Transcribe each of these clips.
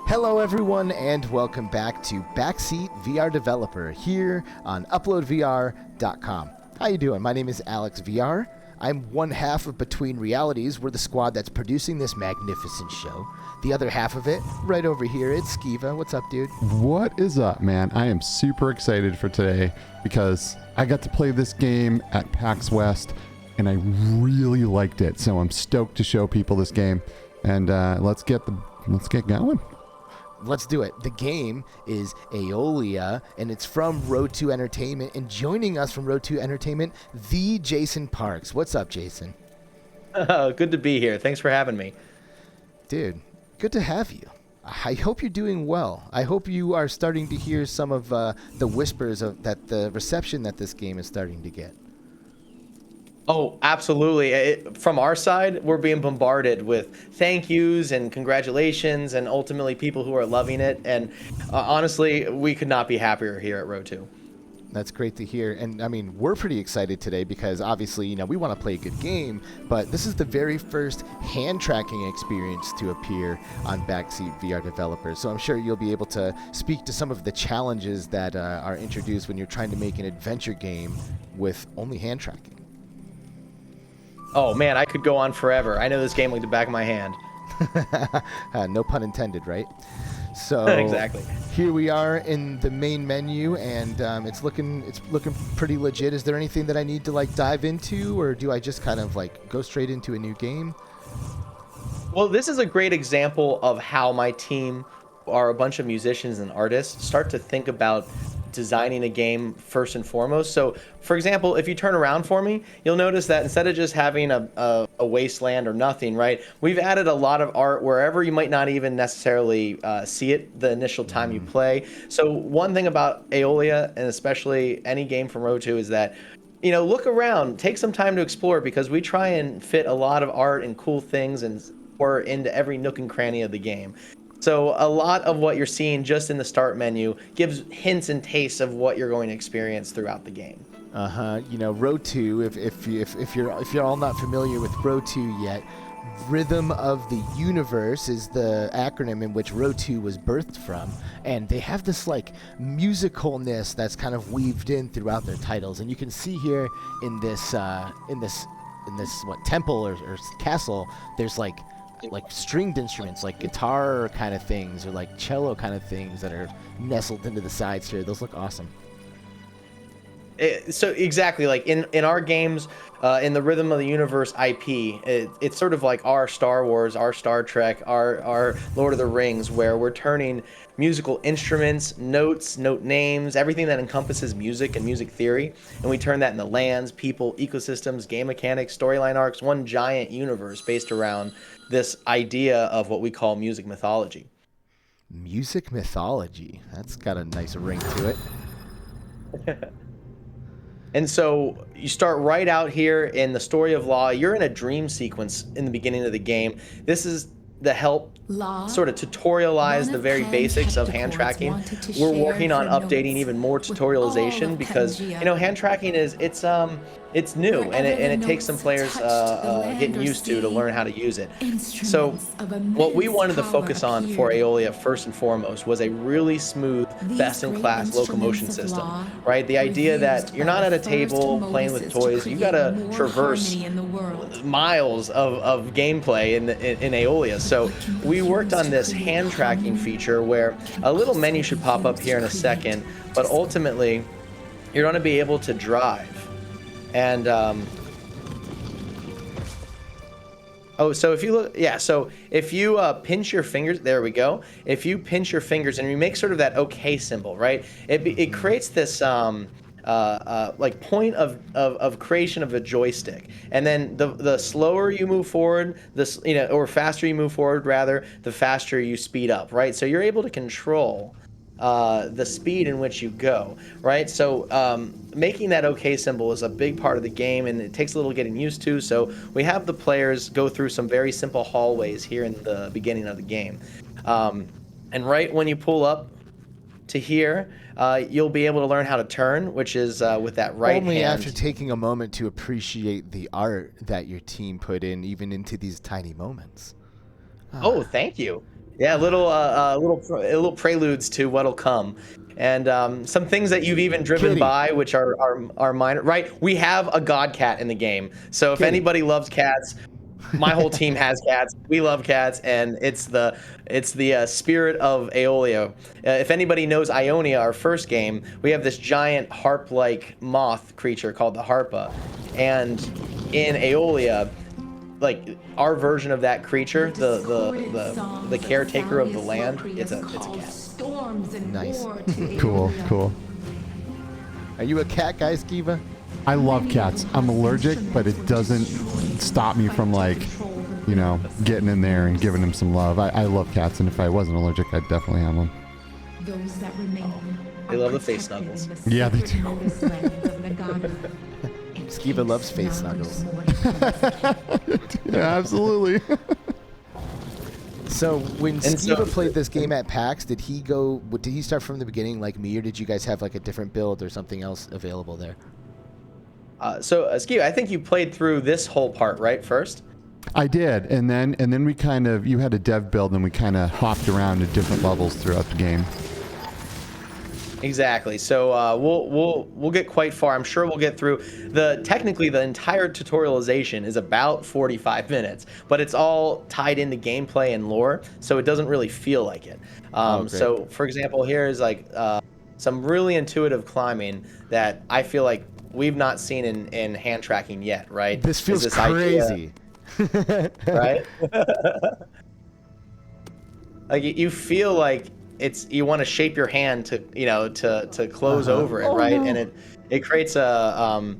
Hello everyone and welcome back to Backseat VR Developer here on UploadVR.com. How you doing? My name is Alex VR. I'm one half of Between Realities. We're the squad that's producing this magnificent show. The other half of it, right over here, it's Skeeva. What's up, dude? What is up, man? I am super excited for today because I got to play this game at PAX West and I really liked it. So I'm stoked to show people this game, and let's get going. Let's do it. The game is Eolia, and it's from ROTU Entertainment. And joining us from ROTU Entertainment, the Jason Parks. What's up, Jason? Good to be here. Thanks for having me. Dude, good to have you. I hope you're doing well. I hope you are starting to hear some of the whispers of that the reception that this game is starting to get. Oh, absolutely. From our side, we're being bombarded with thank yous and congratulations and ultimately people who are loving it. And honestly, we could not be happier here at ROTU. That's great to hear. And I mean, we're pretty excited today because obviously, you know, we want to play a good game, but this is the very first hand tracking experience to appear on Backseat VR Developer. So I'm sure you'll be able to speak to some of the challenges that are introduced when you're trying to make an adventure game with only hand tracking. Oh man, I could go on forever. I know this game like the back of my hand. No pun intended, right? So Exactly. Here we are in the main menu, and it's looking pretty legit. Is there anything that I need to like dive into, or do I just kind of like go straight into a new game? Well, this is a great example of how my team are a bunch of musicians and artists start to think about designing a game first and foremost. So, for example, if you turn around for me, you'll notice that instead of just having a wasteland or nothing, right, we've added a lot of art wherever you might not even necessarily see it the initial time you play. So one thing about Eolia, and especially any game from ROTU, is that, you know, look around, take some time to explore, because we try and fit a lot of art and cool things and or into every nook and cranny of the game. So a lot of what you're seeing just in the start menu gives hints and tastes of what you're going to experience throughout the game. You know, ROTU. If you're all not familiar with ROTU yet, Rhythm of the Universe is the acronym in which ROTU was birthed from, and they have this like musicalness that's kind of weaved in throughout their titles, and you can see here in this what temple or castle, there's like stringed instruments, like guitar kind of things or like cello kind of things that are nestled into the sides here. Those look awesome. So exactly, like in our games, in the Rhythm of the Universe IP, it's sort of like our Star Wars, our Star Trek, our Lord of the Rings, where we're turning musical instruments, notes, note names, everything that encompasses music and music theory, and we turn that into lands, people, ecosystems, game mechanics, storyline arcs, one giant universe based around this idea of what we call music mythology. Music mythology. That's got a nice ring to it. And so you start right out here in the story of Law. You're in a dream sequence in the beginning of the game. This is the help sort of tutorialize the very basics of hand tracking. We're working on updating even more tutorialization because, you know, hand tracking it's new and it takes some players getting used to learn how to use it. So what we wanted to focus on for Eolia first and foremost was a really smooth, best-in-class locomotion system, right? The idea that you're not at a table playing with toys. You got to traverse miles of gameplay in Eolia. So we worked on this hand tracking feature where a little menu should pop up here in a second, but ultimately you're going to be able to drive. And so if you look, so if you pinch your fingers, there we go. If you pinch your fingers and you make sort of that OK symbol, right? It creates this like point of creation of a joystick, and then the slower you move forward, or faster you move forward rather, the faster you speed up, right? So you're able to control the speed in which you go, right? So making that OK symbol is a big part of the game, and it takes a little getting used to. So we have the players go through some very simple hallways here in the beginning of the game, and right when you pull up to here, you'll be able to learn how to turn, which is with that right Only hand. after taking a moment to appreciate the art that your team put in, even into these tiny moments. Oh, thank you. Yeah, little preludes to what'll come, and some things that you've even driven Kitty. by, which are minor. Right, we have a god cat in the game, so if Kitty. anybody loves cats, my whole team has cats. We love cats, and it's the spirit of Eolia. If anybody knows Ionia, our first game, we have this giant harp-like moth creature called the Harpa, and in Eolia, like our version of that creature, the caretaker of the land, it's a cat. Nice. Cool. Are you a cat guy, Skeeva? I love cats. I'm allergic, but it doesn't stop me from like, you know, getting in there and giving them some love. I love cats, and if I wasn't allergic, I'd definitely have one. Those that remain. They love the face snuggles. Yeah, they do. Skeeva loves face snuggles. Yeah, absolutely. So when And Skeeva so- played this game at PAX, did he start from the beginning like me, or did you guys have like a different build or something else available there? Skeeva, I think you played through this whole part, right, first? I did, and then we kind of, you had a dev build, and we kind of hopped around to different levels throughout the game. Exactly. So we'll get quite far. I'm sure we'll get through technically the entire tutorialization is about 45 minutes, but it's all tied into gameplay and lore, so it doesn't really feel like it. Great. So for example, here is like some really intuitive climbing that I feel like we've not seen in hand tracking yet, right? This feels Is crazy. idea, right? Like you feel like you want to shape your hand to close over it, right? No. And it creates and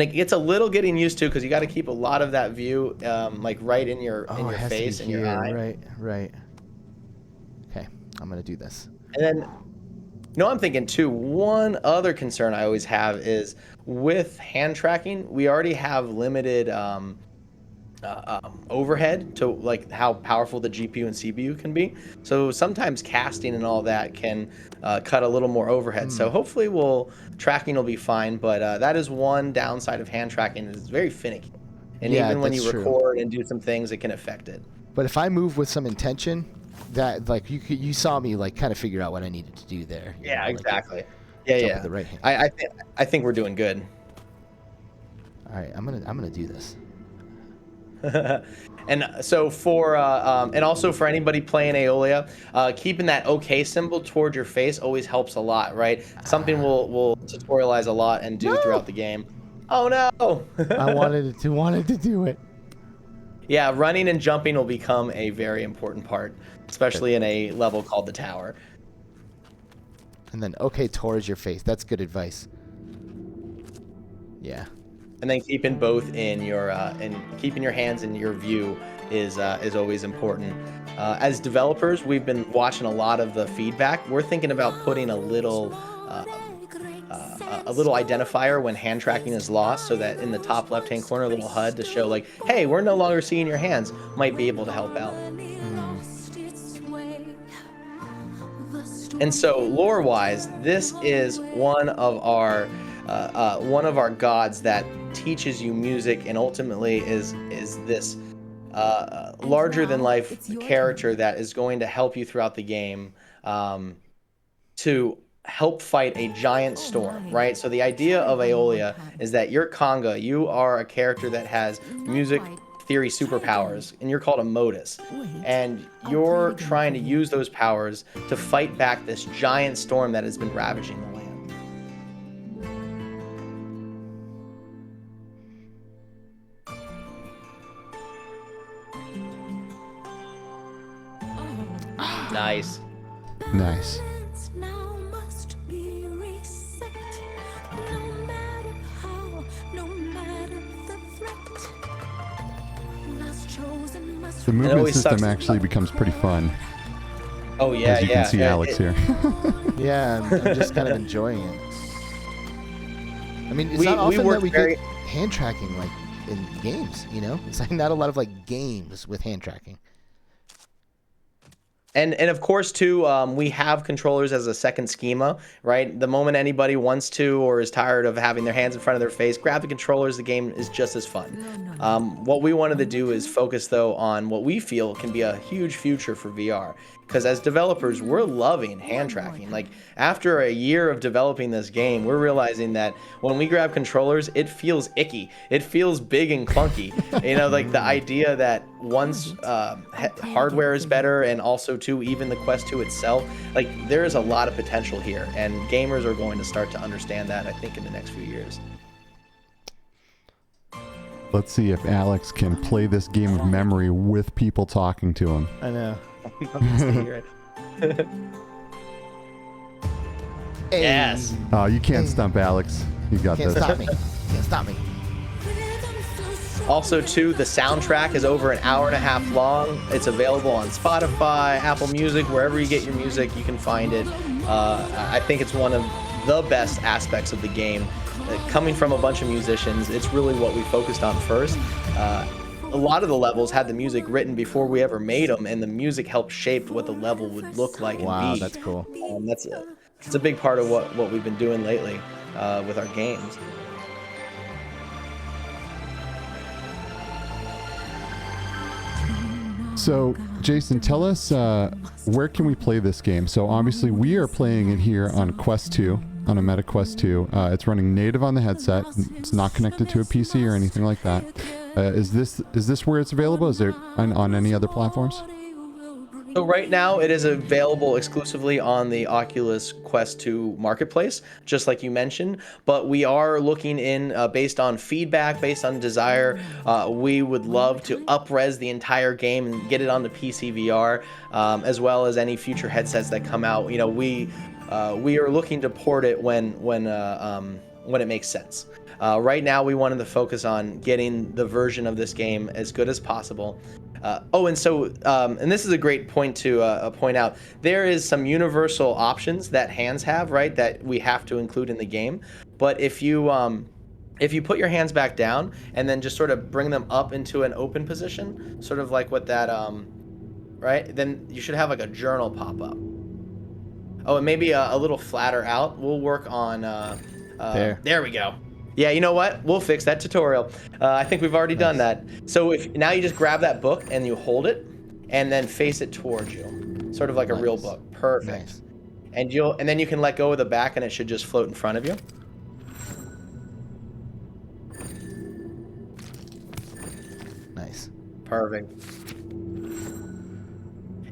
it gets a little getting used to because you got to keep a lot of that view like right in your It has to be face and your here. eye. Right. Okay, I'm gonna do this. And then, I'm thinking too, one other concern I always have is with hand tracking, we already have limited overhead to like how powerful the GPU and CPU can be. So sometimes casting and all that can cut a little more overhead. So hopefully tracking will be fine, but that is one downside of hand tracking. It's very finicky. And Yeah, even when that's you true. record and do some things, it can affect it. But if I move with some intention, that like you saw me like kind of figure out what I needed to do there. you Yeah, know, like, exactly. jump Yeah. with the right hand. I think we're doing good. All right, I'm gonna do this. And so and also for anybody playing Eolia, keeping that OK symbol toward your face always helps a lot, right? Something we'll tutorialize a lot and do throughout the game. Oh no! I wanted to do it. Yeah, running and jumping will become a very important part, especially in a level called the Tower. And then okay towards your face. That's good advice. Yeah. And then keeping both in your and keeping your hands in your view is always important. As developers, we've been watching a lot of the feedback. We're thinking about putting a little identifier when hand tracking is lost, so that in the top left-hand corner, a little HUD to show like, hey, we're no longer seeing your hands, might be able to help out. And so lore-wise, this is one of our gods that teaches you music, and ultimately is this larger than life character that is going to help you throughout the game to help fight a giant storm, right? So the idea of Eolia is that you're Conga, you are a character that has music theory superpowers, and you're called a modus, and you're trying to use those powers to fight back this giant storm that has been ravaging the land. Nice. Nice. The movement always system sucks. actually becomes pretty fun, Oh yeah, as you yeah. can see Alex here. Yeah, I'm just kind of enjoying it. I mean, it's We- not we often work that we very- get hand tracking like in games, you know? It's like not a lot of like games with hand tracking. And of course too, we have controllers as a second schema, right? The moment anybody wants to or is tired of having their hands in front of their face, grab the controllers. The game is just as fun. What we wanted to do is focus though on what we feel can be a huge future for VR. Because as developers, we're loving hand tracking. Like after a year of developing this game, we're realizing that when we grab controllers, it feels icky. It feels big and clunky. You know, like the idea that once hardware is better, and also too, even the Quest 2 itself, like there is a lot of potential here, and gamers are going to start to understand that, I think, in the next few years. Let's see if Alex can play this game of memory with people talking to him. I know. Yes. Oh, you can't stump Alex. You got Can't this. stop me. Can't stop me. Also, too, the soundtrack is over an hour and a half long. It's available on Spotify, Apple Music, wherever you get your music, you can find it. I think it's one of the best aspects of the game. Coming from a bunch of musicians, it's really what we focused on first. A lot of the levels had the music written before we ever made them, and the music helped shape what the level would look like Wow, and be. that's cool. It's a big part of what we've been doing lately with our games. So, Jason, tell us where can we play this game? So, obviously, we are playing it here on Quest 2, on a Meta Quest 2. It's running native on the headset. It's not connected to a PC or anything like that. Is this where it's available? Is it on any other platforms? So right now it is available exclusively on the Oculus Quest 2 marketplace, just like you mentioned, but we are looking in based on feedback, based on desire. We would love to up-res the entire game and get it onto PC VR, as well as any future headsets that come out. You know, we are looking to port it when it makes sense. Right now we wanted to focus on getting the version of this game as good as possible. And this is a great point to point out. There is some universal options that hands have, right, that we have to include in the game. But if you put your hands back down and then just sort of bring them up into an open position, sort of like what that, right, then you should have like a journal pop up. Oh, and maybe a little flatter out. We'll work on, there we go. Yeah, you know what? We'll fix that tutorial. I think we've already done that. So now you just grab that book and you hold it and then face it towards you. Sort of like a real book. Perfect. Nice. And then you can let go of the back and it should just float in front of you. Nice. Perfect.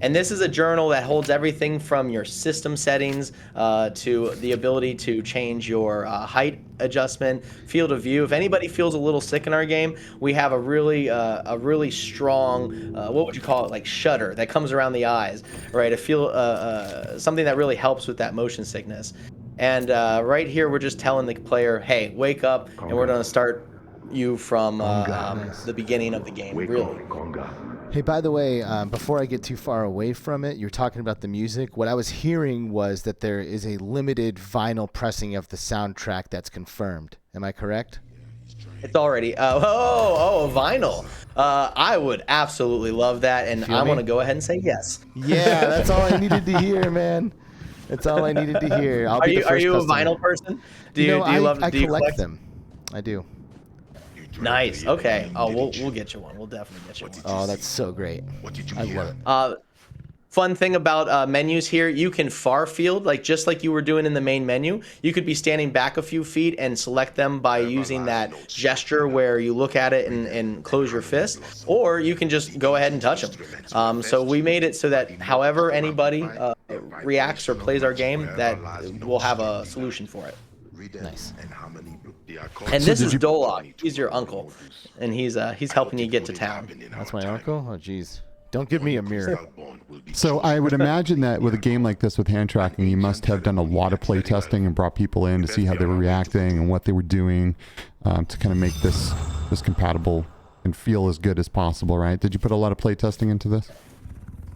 And this is a journal that holds everything from your system settings to the ability to change your height adjustment, field of view. If anybody feels a little sick in our game, we have a really strong, what would you call it, like shutter that comes around the eyes, right? Something that really helps with that motion sickness. And right here, we're just telling the player, hey, wake up, and we're going to start you from the beginning of the game, really. Hey, by the way, before I get too far away from it, you're talking about the music. What I was hearing was that there is a limited vinyl pressing of the soundtrack that's confirmed. Am I correct? It's already, vinyl. I would absolutely love that, and I want to go ahead and say yes. Yeah, that's all I needed to hear, man. That's all I needed to hear. Are you a vinyl person? Do you collect them? I do. Nice. Okay. Oh, we'll get you one. We'll definitely get you one. Oh, that's so great. I love it. Fun thing about menus here, you can far field, just like you were doing in the main menu. You could be standing back a few feet and select them by using that gesture where you look at it and close your fist, or you can just go ahead and touch them. So we made it so that however anybody reacts or plays our game, that we'll have a solution for it. Nice. And this is Dolok. He's your uncle, and he's helping you get to town. That's my uncle? Oh, jeez. Don't give me a mirror. So I would imagine that with a game like this with hand tracking, you must have done a lot of play testing and brought people in to see how they were reacting and what they were doing to kind of make this compatible and feel as good as possible, right? Did you put a lot of play testing into this?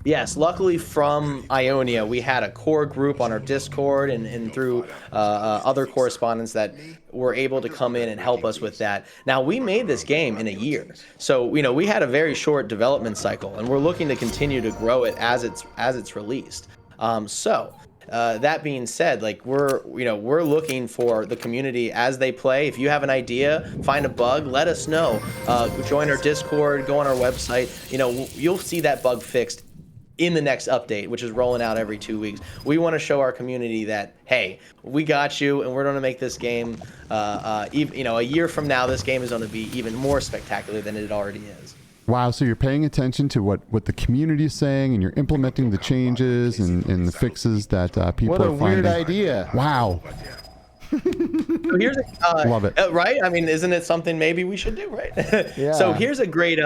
Luckily from Ionia, we had a core group on our Discord and through other correspondents that were able to come in and help us with that. Now, we made this game in a year. So, we had a very short development cycle, and we're looking to continue to grow it as it's released. That being said, like we're looking for the community as they play. If you have an idea, find a bug, let us know. Join our Discord, go on our website. You'll see that bug fixed in the next update, which is rolling out every 2 weeks. We want to show our community that, hey, we got you, and we're going to make this game. A year from now, this game is going to be even more spectacular than it already is. Wow, so you're paying attention to what the community is saying, and you're implementing the changes and the fixes that people What a are finding. weird idea. Wow. So here's Love it. Right? I mean, isn't it something maybe we should do, right? Yeah. So here's a great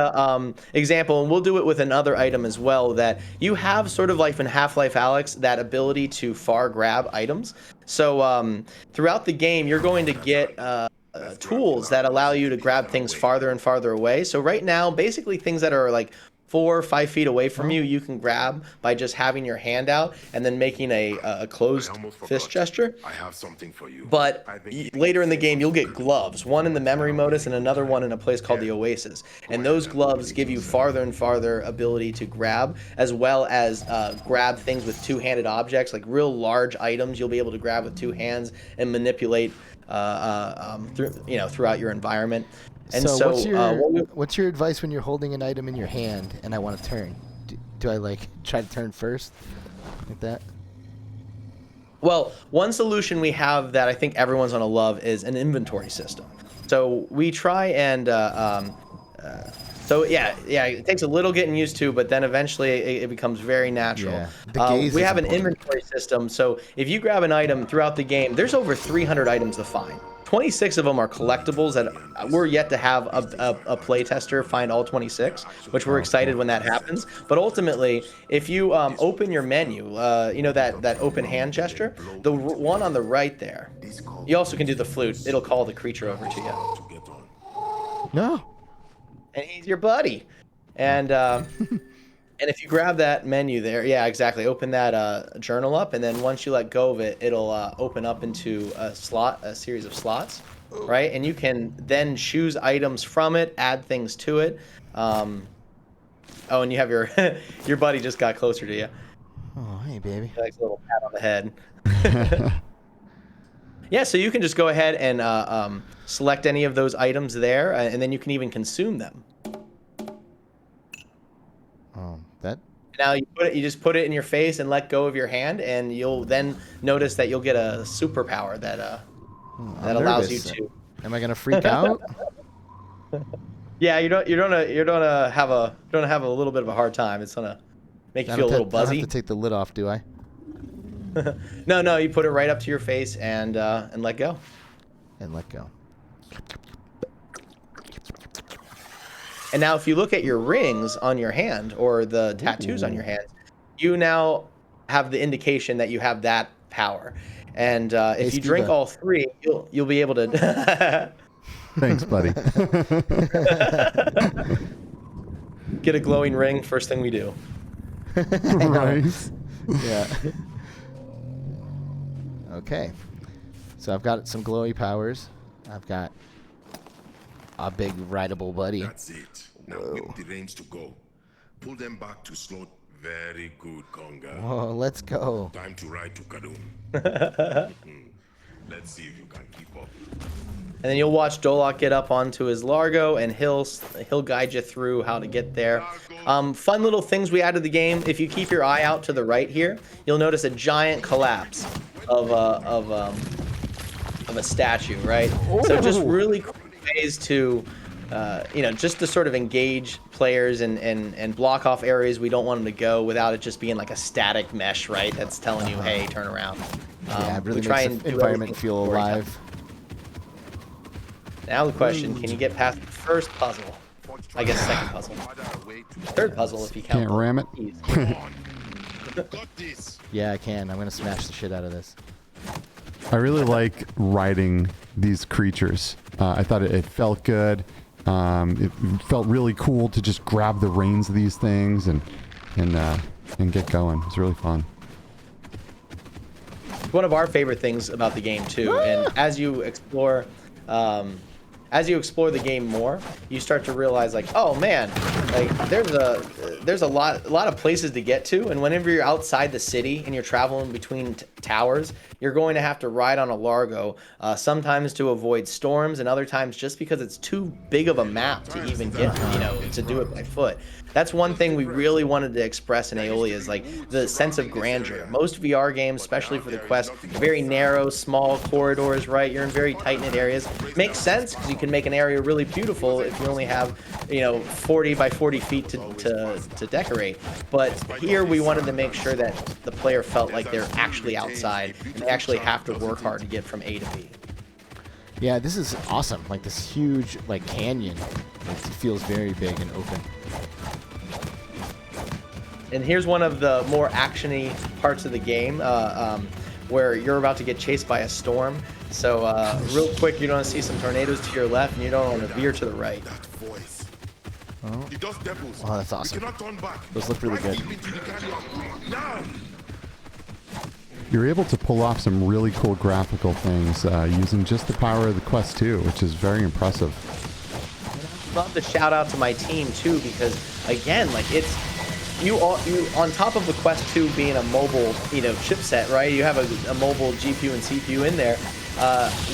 example, and we'll do it with another item as well, that you have sort of like in Half-Life Alyx, that ability to far grab items. So throughout the game, you're going to get tools that allow you to grab things farther and farther away. So right now, basically things that are like 4 or 5 feet away from you can grab by just having your hand out and then making a closed fist gesture. I have something for you. But later in the game, you'll get gloves, one in the memory modus and another one in a place called the Oasis. And those gloves give you farther and farther ability to grab, as well as grab things with two-handed objects, like real large items you'll be able to grab with 2 hands and manipulate throughout your environment. And so, what's your advice when you're holding an item in your hand and I want to turn? Do I like try to turn first, like that? Well, one solution we have that I think everyone's gonna love is an inventory system. So we try and it takes a little getting used to, but then eventually it becomes very natural. Yeah. We have an inventory system, so if you grab an item throughout the game, there's over 300 items to find. 26 of them are collectibles that we're yet to have a playtester find all 26, which we're excited when that happens. But ultimately, if you open your menu, that open hand gesture, the one on the right there, you also can do the flute. It'll call the creature over to you. No. And he's your buddy. And and if you grab that menu there, yeah, exactly. Open that journal up, and then once you let go of it, it'll open up into a series of slots, right? And you can then choose items from it, add things to it. And you have your buddy just got closer to you. Oh, hey, baby. He likes a little pat on the head. Yeah, so you can just go ahead and select any of those items there, and then you can even consume them. That. Now you just put it in your face and let go of your hand, and you'll then notice that you'll get a superpower that allows you to. Am I gonna freak out? Yeah, you're gonna have a little bit of a hard time. It's gonna make you feel a little buzzy. I don't have to take the lid off, do I? No, you put it right up to your face and let go. And let go. And now if you look at your rings on your hand or the tattoos on your hands, you now have the indication that you have that power. And if you drink all 3, you'll be able to Thanks, buddy. get a glowing ring first thing we do. Right. Yeah. Okay. So I've got some glowy powers. I've got a big rideable buddy. That's it. Now whip the reins to go. Pull them back to slot. Very good, Conga. Oh, let's go. Time to ride to Kadum. Let's see if you can keep up. And then you'll watch Dolok get up onto his Largo, and he'll guide you through how to get there. Fun little things we added to the game. If you keep your eye out to the right here, you'll notice a giant collapse of a statue, right? So just really cool ways to just to sort of engage players and block off areas we don't want them to go without it just being like a static mesh, right? That's telling you, hey, turn around. Yeah, it really we try makes and the do environment everything feel before we alive. Now the question, can you get past the first puzzle? I guess second puzzle. Third puzzle if you count. Can't ram it. Got this. Yeah, I can. I'm gonna smash the shit out of this. I really like riding these creatures. I thought it felt good. It felt really cool to just grab the reins of these things and and get going. It's really fun. One of our favorite things about the game too, and as you explore the game more, you start to realize like, oh man, like there's a lot of places to get to, and whenever you're outside the city and you're traveling between towers, you're going to have to ride on a Largo, sometimes to avoid storms, and other times just because it's too big of a map to even get, to do it by foot. That's one thing we really wanted to express in Eolia is like the sense of grandeur. Most VR games, especially for the Quest, very narrow, small corridors, right? You're in very tight-knit areas. Makes sense because you can make an area really beautiful if you only have, 40 by 40 feet to decorate. But here we wanted to make sure that the player felt like they're actually outside and they actually have to work hard to get from A to B. Yeah, this is awesome. Like this huge like canyon. It feels very big and open. And here's one of the more actiony parts of the game, where you're about to get chased by a storm. So real quick, you're going to see some tornadoes to your left, and you don't want to veer to the right. That voice. Oh, It does devils. oh that's awesome. We cannot turn back. Those look really Right good. into the canyon. Now. You're able to pull off some really cool graphical things using just the power of the Quest 2, which is very impressive. Love to shout out to my team too, because again, like it's you on top of the Quest 2 being a mobile, chipset, right? You have a mobile GPU and CPU in there.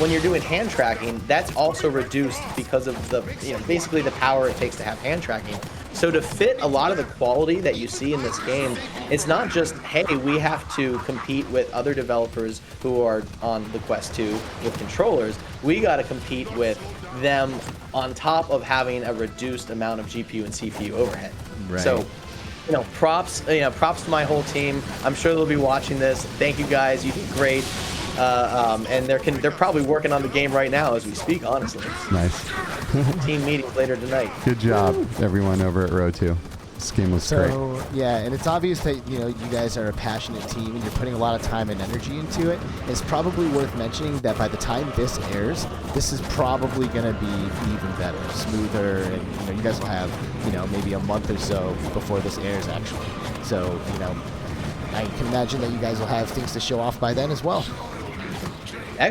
When you're doing hand tracking, that's also reduced because of the, basically the power it takes to have hand tracking. So to fit a lot of the quality that you see in this game, it's not just, hey, we have to compete with other developers who are on the Quest 2 with controllers. We got to compete with them on top of having a reduced amount of GPU and CPU overhead. Right. So, props to my whole team. I'm sure they'll be watching this. Thank you guys. You did great. And they're probably working on the game right now as we speak, honestly. Nice. Team meetings later tonight. Good job, everyone over at ROTU. This game was great. So yeah, and it's obvious that you guys are a passionate team and you're putting a lot of time and energy into it. It's probably worth mentioning that by the time this airs, this is probably going to be even better, smoother, and you guys will have maybe a month or so before this airs actually. So I can imagine that you guys will have things to show off by then as well.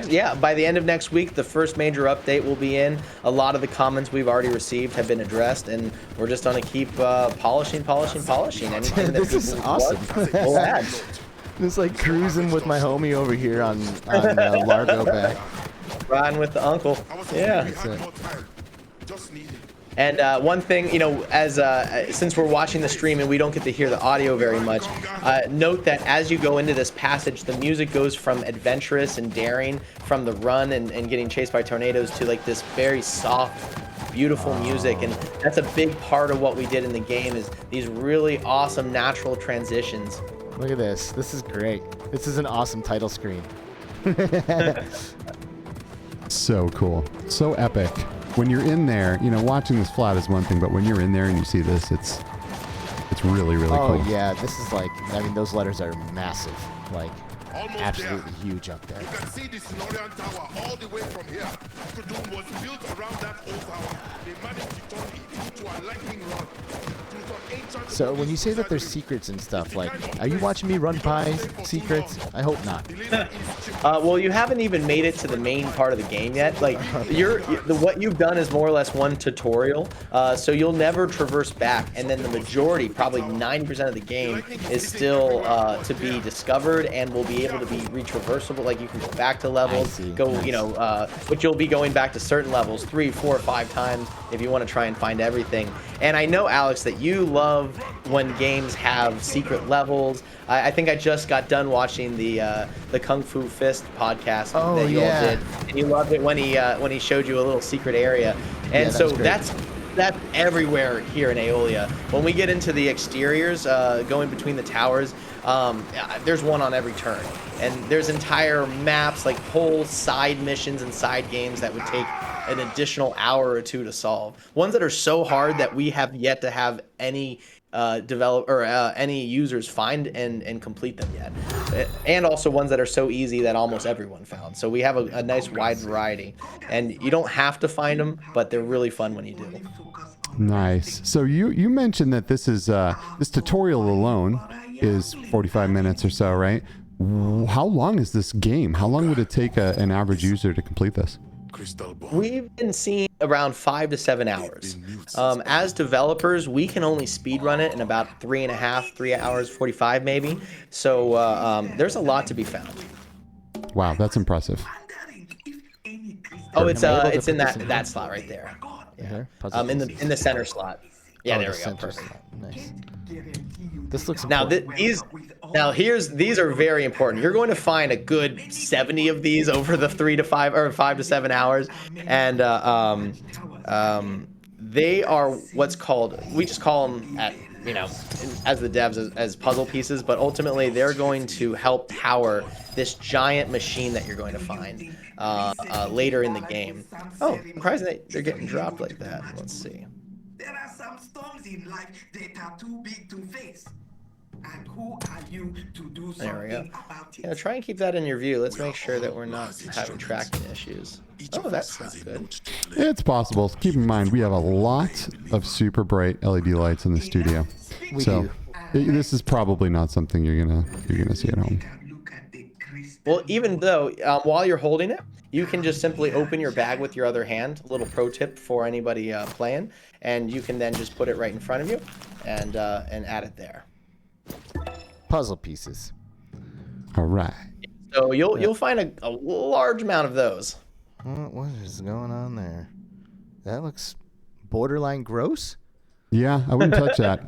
Yeah, by the end of next week, the first major update will be in. A lot of the comments we've already received have been addressed, and we're just going to keep polishing. Anything that This is people awesome. want, we'll add. It's like cruising with my homie over here on Largo back. Riding with the uncle. Yeah. That's it. More time. Just need it. And one thing, as since we're watching the stream and we don't get to hear the audio very much, note that as you go into this passage, the music goes from adventurous and daring, from the run and getting chased by tornadoes, to like this very soft, beautiful music. And that's a big part of what we did in the game, is these really awesome natural transitions. Look at this. This is great. This is an awesome title screen. So cool. So epic. When you're in there, watching this flat is one thing, but when you're in there and you see this, it's really, really Oh cool. yeah, this is like, those letters are massive, like Almost absolutely there. huge up there. You can see the Sinorian Tower all the way from here. Kudum was built around that old tower. They managed to turn it into a lightning rod. So when you say that there's secrets and stuff, like, are you watching me run by secrets? I hope not. Well, you haven't even made it to the main part of the game yet. Like, what you've done is more or less one tutorial, so you'll never traverse back, and then the majority, probably 90% of the game, is still to be discovered and will be able to be retraversable. Like, you can go back to levels, but you'll be going back to certain levels 3, 4, 5 times if you want to try and find everything. And I know, Alex, that you love when games have secret levels. I think I just got done watching the Kung Fu Fist podcast that you all did, and you loved it when he showed you a little secret area. And so that's everywhere here in Eolia. When we get into the exteriors, going between the towers, there's one on every turn, and there's entire maps, like whole side missions and side games that would take an additional hour or two to solve. Ones that are so hard that we have yet to have any any users find and complete them yet, and also ones that are so easy that almost everyone found. So we have a nice wide variety, and you don't have to find them, but they're really fun when you do. Nice. So you mentioned that this is this tutorial alone is 45 minutes or so, right? How long is this game? How long would it take an average user to complete this? Crystal ball. We've been seeing around 5 to 7 hours. As developers, we can only speed run it in about 3.5, 3 hours 45 maybe. So there's a lot to be found. Wow, that's impressive. Oh, it's Am I able to in put this in that slot right there. Here, puzzle in pieces. the center slot. Yeah, Oh, there the we go. center Perfect. slot. Nice. This looks Now important. these are very important. You're going to find a good 70 of these over the 3 to 5 or 5 to 7 hours, and they are what's called, we just call them as the devs as puzzle pieces, but ultimately they're going to help power this giant machine that you're going to find later in the game. Oh, surprising they're getting dropped like that. Let's see. There are some storms in life that are too big to face. And who are you to do There we go. something about it? Yeah, try and keep that in your view. Let's make sure that we're not having tracking issues. Oh, that's not good. It's possible. Keep in mind, we have a lot of super bright LED lights in the studio. We So do. this is probably not something you're gonna see at home. Look at the crystal. Well, even though while you're holding it, you can just simply open your bag with your other hand. A little pro tip for anybody playing, and you can then just put it right in front of you, and add it there. Puzzle pieces. All right. So you'll find a large amount of those. What is going on there? That looks borderline gross. Yeah, I wouldn't touch that.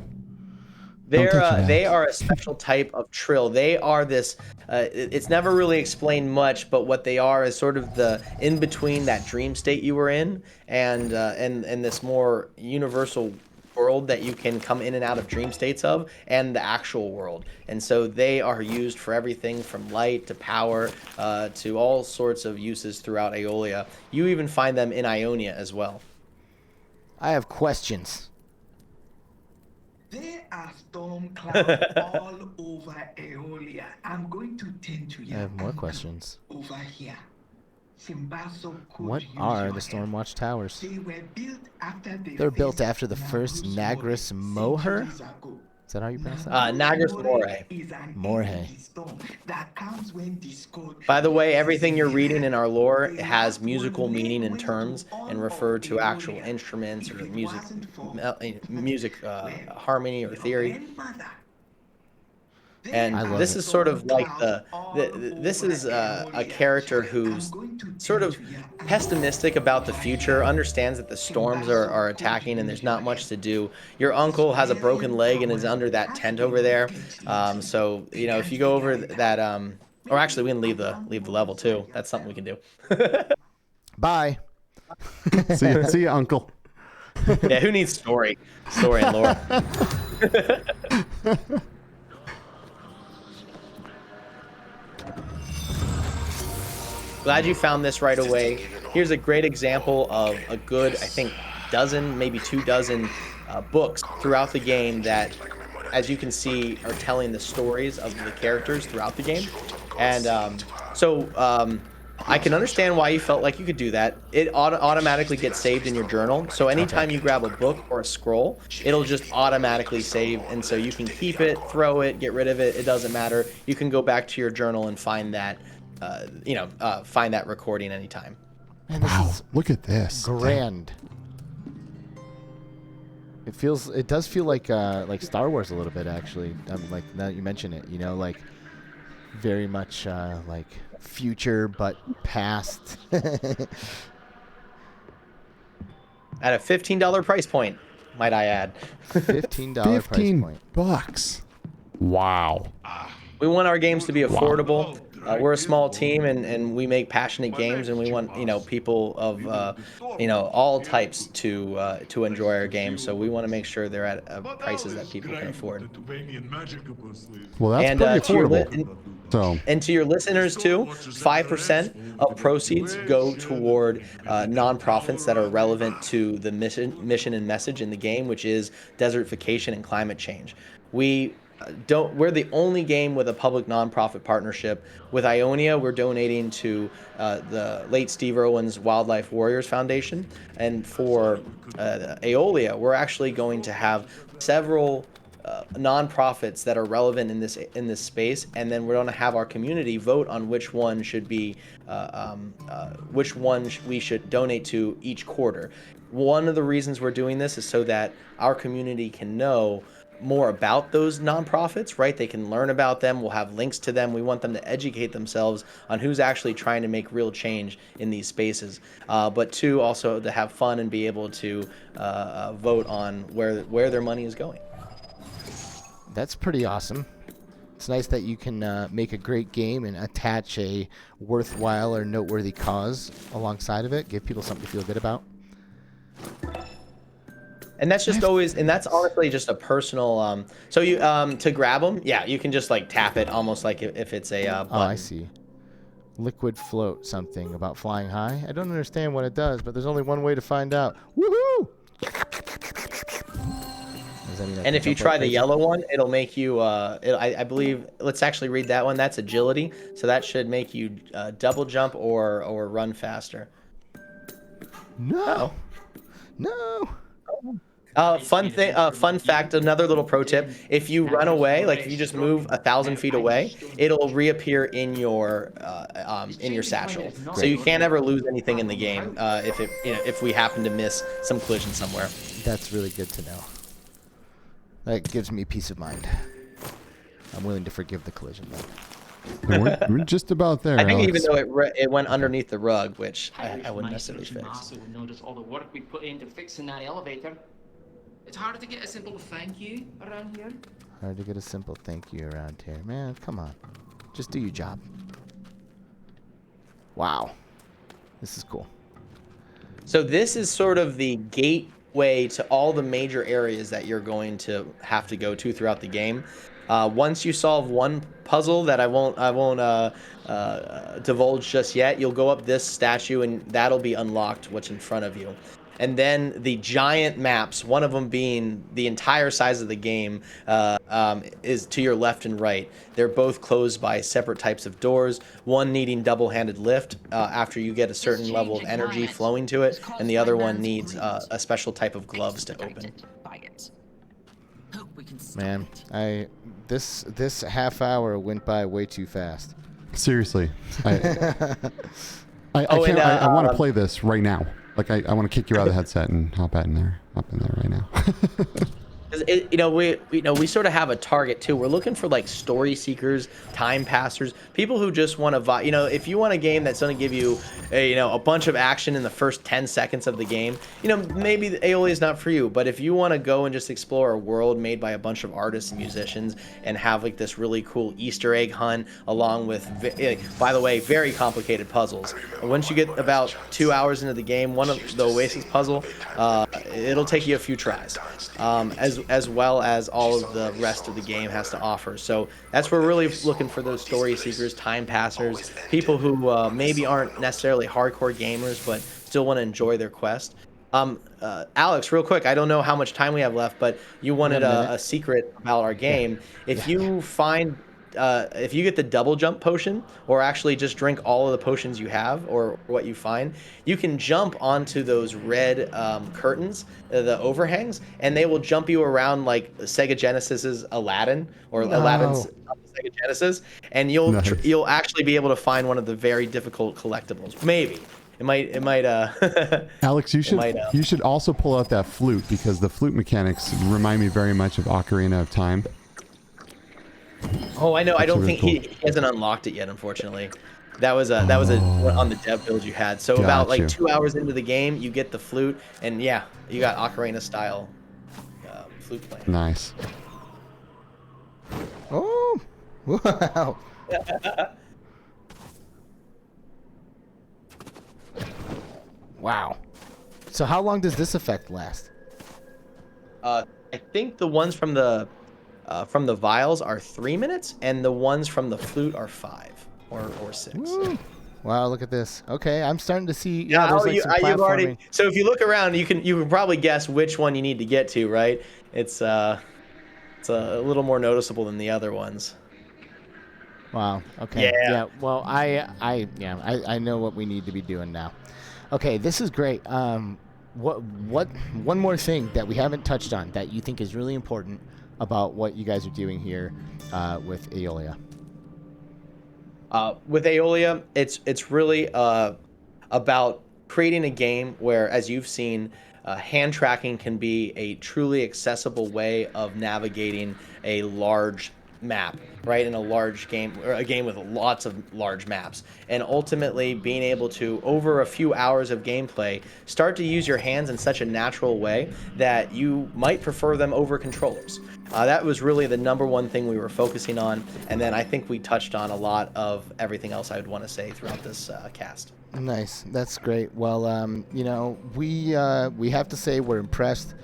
They are a special type of trill. They are this. It's never really explained much, but what they are is sort of the in between that dream state you were in and this more universal world that you can come in and out of dream states of, and the actual world. And so they are used for everything from light to power to all sorts of uses throughout Eolia. You even find them in Ionia as well. I have questions. There are storm clouds all over Eolia. I'm going to tend to you. I have more questions. Over here. Simbaso could What use are your the help. Stormwatch Towers? They were built after the They're built first after the first Nagris Moher? Is that how you pronounce that? Nagris Moray. Morhe. By the way, everything you're reading in our lore has musical meaning and terms and refer to actual instruments or music harmony or theory. And I love this it. is sort of like this is a character who's sort of pessimistic about the future, understands that the storms are attacking and there's not much to do. Your uncle has a broken leg and is under that tent over there. So, if you go over that, or actually we can leave the level too. That's something we can do. Bye. See ya, Uncle. Yeah, who needs story and lore? Glad you found this right away. Here's a great example of a good, I think, dozen, maybe 2 dozen books throughout the game that, as you can see, are telling the stories of the characters throughout the game. And I can understand why you felt like you could do that. It automatically gets saved in your journal. So anytime you grab a book or a scroll, it'll just automatically save. And so you can keep it, throw it, get rid of it. It doesn't matter. You can go back to your journal and find that. Find that recording anytime. Man, this Wow, is look at this. grand. It does feel like Star Wars a little bit, actually. Like now that you mention it, like very much like future but past. At a $15 price point, might I add. $15 price point. $15. Wow. We want our games to be affordable. We're a small team, and we make passionate games, and we want people of all types to enjoy our games. So we want to make sure they're at prices that people can afford. Well, that's And pretty to your affordable. and to your listeners too, 5% of proceeds go toward nonprofits that are relevant to the mission and message in the game, which is desertification and climate change. We're the only game with a public nonprofit partnership. With Ionia, we're donating to the late Steve Irwin's Wildlife Warriors Foundation. And for Eolia, we're actually going to have several nonprofits that are relevant in this space, and then we're going to have our community vote on which one should be which one we should donate to each quarter. One of the reasons we're doing this is so that our community can know more about those nonprofits, right? They can learn about them. We'll have links to them. We want them to educate themselves on who's actually trying to make real change in these spaces. But two, also to have fun and be able to vote on where their money is going. That's pretty awesome. It's nice that you can make a great game and attach a worthwhile or noteworthy cause alongside of it. Give people something to feel good about. And that's just always, and that's honestly just a personal. So you to grab them, yeah, you can just like tap it almost like if it's a button. Oh, I see. Liquid float, something about flying high. I don't understand what it does, but there's only one way to find out. Woohoo! Does that mean I And can if you jump like try the crazy? yellow one, it'll make you. I believe. Let's actually read that one. That's agility, so that should make you double jump or run faster. No. No. Fun fact, another little pro tip: if you run away, like if you just move 1,000 feet away, it'll reappear in your satchel. So you can't ever lose anything in the game if we happen to miss some collision somewhere. That's really good to know. That gives me peace of mind. I'm willing to forgive the collision. We're just about there. I think Alex. even though it went underneath the rug, which I wouldn't necessarily fix. Master would notice all the work we put into fixing that elevator. It's hard to get a simple thank you around here. Hard to get a simple thank you around here. Man, come on. Just do your job. Wow. This is cool. So this is sort of the gateway to all the major areas that you're going to have to go to throughout the game. Once you solve one puzzle that I won't divulge just yet, you'll go up this statue and that'll be unlocked what's in front of you. And then the giant maps, one of them being the entire size of the game, is to your left and right. They're both closed by separate types of doors, one needing double-handed lift after you get a certain level of energy flowing to it, and the other one needs a special type of gloves to open. Man, this half hour went by way too fast. Seriously. I Oh, can't, and, I want to play this right now. Like, I want to kick you out of the headset and hop in there right now. 'Cause we sort of have a target too. We're looking for like story seekers, time passers, people who just want to if you want a game that's going to give you a bunch of action in the first 10 seconds of the game, maybe Aeolia is not for you. But if you want to go and just explore a world made by a bunch of artists and musicians and have like this really cool Easter egg hunt along with, by the way, very complicated puzzles. Once you get about 2 hours into the game, one of the Oasis puzzle, it'll take you a few tries. As well as all of the rest of the game has to offer. So that's where we're really looking for those story seekers, time passers, people who maybe aren't necessarily hardcore gamers but still want to enjoy their quest. Alex, real quick, I don't know how much time we have left, but you wanted a secret about our game. If you find if you get the double jump potion, or actually just drink all of the potions you have, or what you find, you can jump onto those red curtains, the overhangs, and they will jump you around like Sega Genesis's Aladdin, or Aladdin's Sega Genesis, and you'll actually be able to find one of the very difficult collectibles. Maybe. It might Alex, you should also pull out that flute, because the flute mechanics remind me very much of Ocarina of Time. Oh, I know. I don't really think he hasn't unlocked it yet, unfortunately. That was on the dev build you had. So about like 2 hours into the game, you get the flute, and yeah, you got Ocarina style flute playing. Nice. Oh, wow. Wow. So how long does this effect last? I think the ones from the vials are 3 minutes, and the ones from the flute are 5 or 6. Woo. Wow, look at this. Okay, I'm starting to see. Yeah, there's like some you've already. platforming. So if you look around, you can probably guess which one you need to get to, right? It's a little more noticeable than the other ones. Wow. Okay. Yeah. Yeah. Well, I know what we need to be doing now. Okay, this is great. What one more thing that we haven't touched on that you think is really important about what you guys are doing here with Eolia. With Eolia, it's really about creating a game where, as you've seen, hand tracking can be a truly accessible way of navigating a large map, right? In a large game, or a game with lots of large maps. And ultimately being able to, over a few hours of gameplay, start to use your hands in such a natural way that you might prefer them over controllers. That was really the number one thing we were focusing on. And then I think we touched on a lot of everything else I would want to say throughout this cast. Nice. That's great. Well, we have to say we're impressed.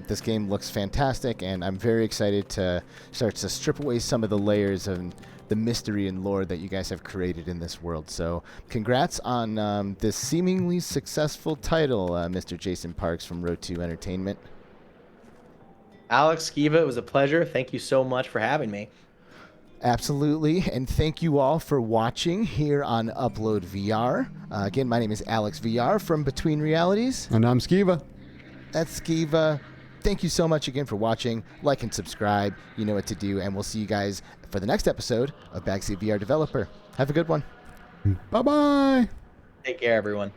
This game looks fantastic, and I'm very excited to start to strip away some of the layers of the mystery and lore that you guys have created in this world. So congrats on this seemingly successful title, Mr. Jason Parks from ROTU Entertainment. Alex, Skeeva, it was a pleasure. Thank you so much for having me. Absolutely, and thank you all for watching here on UploadVR. Again, my name is Alex VR from Between Realities. And I'm Skeeva. That's Skeeva. Thank you so much again for watching. Like and subscribe. You know what to do, and we'll see you guys for the next episode of Backseat VR Developer. Have a good one. Bye-bye. Take care, everyone.